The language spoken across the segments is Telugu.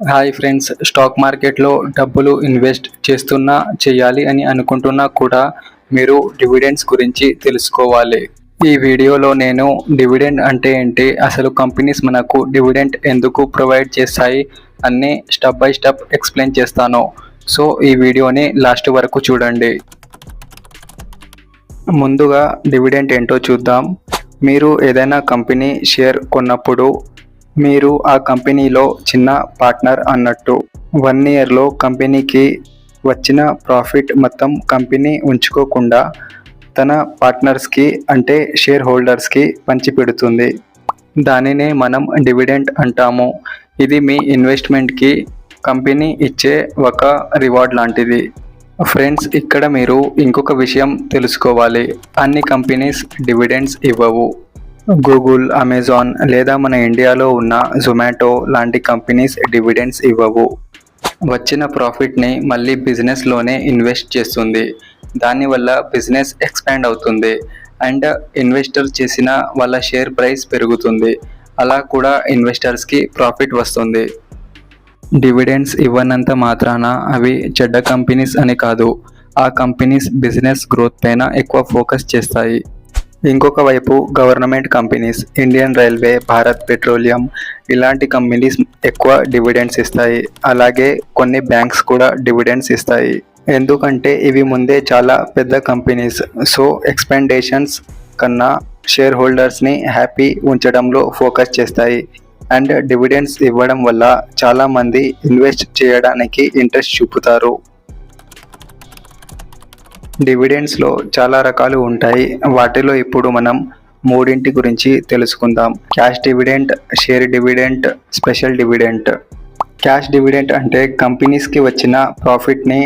హాయ్ ఫ్రెండ్స్, స్టాక్ మార్కెట్లో డబ్బులు ఇన్వెస్ట్ చేస్తున్నా చేయాలి అని అనుకుంటున్నా కూడా మీరు డివిడెండ్స్ గురించి తెలుసుకోవాలి. ఈ వీడియోలో నేను డివిడెండ్ అంటే ఏంటి, అసలు కంపెనీస్ మనకు డివిడెండ్ ఎందుకు ప్రొవైడ్ చేస్తాయి అన్నీ స్టెప్ బై స్టెప్ ఎక్స్ప్లెయిన్ చేస్తాను. సో ఈ వీడియోని లాస్ట్ వరకు చూడండి. ముందుగా డివిడెండ్ ఏంటో చూద్దాం. మీరు ఏదైనా కంపెనీ షేర్ కొన్నప్పుడు మీరు ఆ కంపెనీలో చిన్న పార్ట్నర్ అన్నట్టు. 1 ఇయర్లో కంపెనీకి వచ్చిన ప్రాఫిట్ మొత్తం కంపెనీ ఉంచుకోకుండా తన పార్ట్నర్స్కి అంటే షేర్ హోల్డర్స్కి పంచిపెడుతుంది. దానినే మనం డివిడెండ్ అంటాము. ఇది మీ ఇన్వెస్ట్మెంట్కి కంపెనీ ఇచ్చే ఒక రివార్డ్ లాంటిది. ఫ్రెండ్స్, ఇక్కడ మీరు ఇంకొక విషయం తెలుసుకోవాలి. అన్ని కంపెనీస్ డివిడెండ్స్ ఇవ్వవు. గూగుల్, అమెజాన్ లేదా మన ఇండియాలో ఉన్న జొమాటో లాంటి కంపెనీస్ డివిడెండ్స్ ఇవ్వవు. వచ్చిన ప్రాఫిట్ని మళ్ళీ బిజినెస్లోనే ఇన్వెస్ట్ చేస్తుంది. దానివల్ల బిజినెస్ ఎక్స్పాండ్ అవుతుంది అండ్ ఇన్వెస్టర్ చేసిన వాళ్ళ షేర్ ప్రైస్ పెరుగుతుంది. అలా కూడా ఇన్వెస్టర్స్కి ప్రాఫిట్ వస్తుంది. డివిడెండ్స్ ఇవ్వనంత మాత్రాన అవి చెడ్డ కంపెనీస్ అని కాదు. ఆ కంపెనీస్ బిజినెస్ గ్రోత్ పైన ఎక్కువ ఫోకస్ చేస్తాయి. ఇంకొక వైపు government companies, Indian railway, Bharat petroleum ఇలాంటి కంపెనీస్ ఎక్కువ డివిడెండ్స్ ఇస్తాయి. అలాగే కొన్ని బ్యాంక్స్ కూడా డివిడెండ్స్ ఇస్తాయి. ఎందుకంటే ఇవి ముందే చాలా పెద్ద కంపెనీస్. సో ఎక్స్పెండేషన్స్ కన్నా షేర్ హోల్డర్స్ని హ్యాపీ ఉంచడంలో ఫోకస్ చేస్తాయి. అండ్ డివిడెండ్స్ ఇవ్వడం వల్ల చాలామంది ఇన్వెస్ట్ చేయడానికి ఇంట్రెస్ట్ చూపుతారు. డివిడెండ్స్లో చాలా రకాలు ఉంటాయి. వాటిలో ఇప్పుడు మనం 3 గురించి తెలుసుకుందాం. Cash dividend, share dividend, special dividend. Cash dividend అంటే కంపెనీస్కి వచ్చిన ప్రాఫిట్ని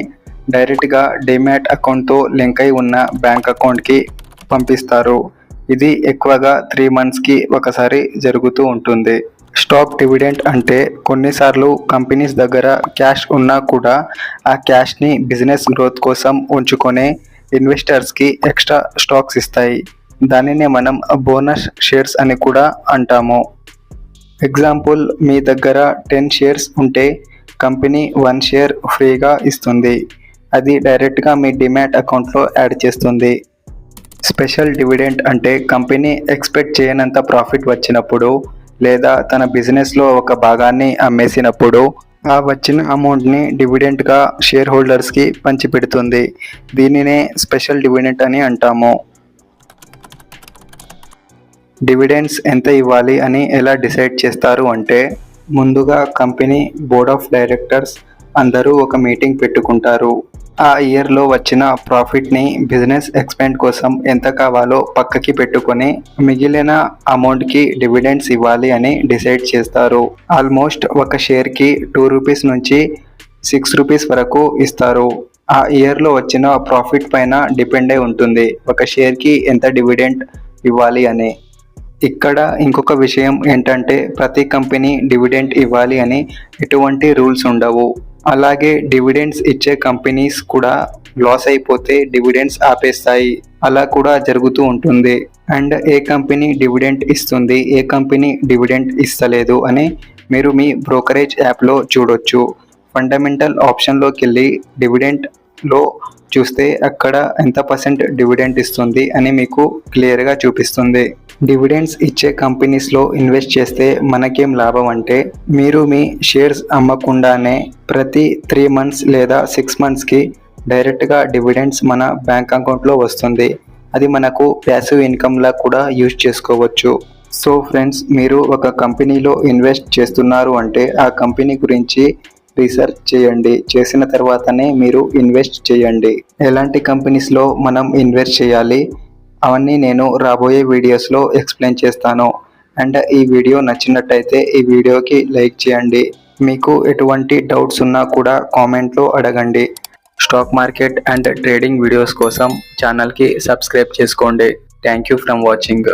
డైరెక్ట్గా డిమాట్ అకౌంట్తో లింక్ అయి ఉన్న బ్యాంక్ అకౌంట్కి పంపిస్తారు. ఇది ఎక్కువగా 3 monthsకి ఒకసారి జరుగుతూ ఉంటుంది. స్టాక్ డివిడెంట్ అంటే కొన్నిసార్లు కంపెనీస్ దగ్గర క్యాష్ ఉన్నా కూడా ఆ క్యాష్ని బిజినెస్ గ్రోత్ కోసం ఉంచుకొని ఇన్వెస్టర్స్కి ఎక్స్ట్రా స్టాక్స్ ఇస్తాయి. దానినే మనం బోనస్ షేర్స్ అని కూడా అంటాము. ఎగ్జాంపుల్, మీ దగ్గర 10 షేర్స్ ఉంటే కంపెనీ 1 షేర్ ఫ్రీగా ఇస్తుంది. అది డైరెక్ట్గా మీ డిమాట్ అకౌంట్లో యాడ్ చేస్తుంది. స్పెషల్ డివిడెంట్ అంటే కంపెనీ ఎక్స్పెక్ట్ చేయనంత ప్రాఫిట్ వచ్చినప్పుడు లేదా తన బిజినెస్లో ఒక భాగాన్ని అమ్మేసినప్పుడు ఆ వచ్చిన అమౌంట్ని డివిడెంట్గా షేర్ హోల్డర్స్కి పంచిపెడుతుంది. దీనినే స్పెషల్ డివిడెంట్ అని అంటాము. డివిడెండ్స్ ఎంత ఇవ్వాలి అని ఎలా డిసైడ్ చేస్తారు అంటే, ముందుగా కంపెనీ బోర్డ్ ఆఫ్ డైరెక్టర్స్ అందరూ ఒక మీటింగ్ పెట్టుకుంటారు. ఆ ఇయర్లో వచ్చిన ప్రాఫిట్ని బిజినెస్ ఎక్స్పాండ్ కోసం ఎంత కావాలో పక్కకి పెట్టుకొని మిగిలిన అమౌంట్కి డివిడెండ్స్ ఇవ్వాలి అని డిసైడ్ చేస్తారు. ఆల్మోస్ట్ ఒక షేర్కి 2 రూపీస్ నుంచి 6 రూపీస్ వరకు ఇస్తారు. ఆ ఇయర్లో వచ్చిన ప్రాఫిట్ పైన డిపెండ్ అయి ఉంటుంది ఒక షేర్కి ఎంత డివిడెండ్ ఇవ్వాలి అని. ఇక్కడ ఇంకొక విషయం ఏంటంటే, ప్రతి కంపెనీ డివిడెండ్ ఇవ్వాలి అని ఎటువంటి రూల్స్ ఉండవు. అలాగే డివిడెండ్స్ ఇచ్చే కంపెనీస్ కూడా లాస్ అయిపోతే డివిడెండ్స్ ఆపేస్తాయి. అలా కూడా జరుగుతూ ఉంటుంది. అండ్ ఏ కంపెనీ డివిడెండ్ ఇస్తుంది, ఏ కంపెనీ డివిడెండ్ ఇస్తలేదు అని మీరు మీ బ్రోకరేజ్ యాప్లో చూడొచ్చు. ఫండమెంటల్ ఆప్షన్లోకి వెళ్ళి డివిడెండ్లో చూస్తే అక్కడ ఎంత % డివిడెండ్ ఇస్తుంది అని మీకు క్లియర్గా చూపిస్తుంది. డివిడెండ్స్ ఇచ్చే కంపెనీస్లో ఇన్వెస్ట్ చేస్తే మనకేం లాభం అంటే, మీరు మీ షేర్స్ అమ్మకుండానే ప్రతి 3 months లేదా 6 monthsకి డైరెక్ట్గా డివిడెండ్స్ మన బ్యాంక్ అకౌంట్లో వస్తుంది. అది మనకు ప్యాసివ్ ఇన్కమ్లా కూడా యూజ్ చేసుకోవచ్చు. సో ఫ్రెండ్స్, మీరు ఒక కంపెనీలో ఇన్వెస్ట్ చేస్తున్నారు అంటే ఆ కంపెనీ గురించి రీసెర్చ్ చేయండి. చేసిన తర్వాతనే మీరు ఇన్వెస్ట్ చేయండి. ఎలాంటి కంపెనీస్లో మనం ఇన్వెస్ట్ చేయాలి అవన్నీ నేను రాబోయే వీడియోస్లో ఎక్స్ప్లెయిన్ చేస్తాను. అండ్ ఈ వీడియో నచ్చినట్టయితే ఈ వీడియోకి లైక్ చేయండి. మీకు ఎటువంటి డౌట్స్ ఉన్నా కూడా కామెంట్లో అడగండి. Stock market and trading videos కోసం ఛానల్కి సబ్స్క్రైబ్ చేసుకోండి. Thank you from watching.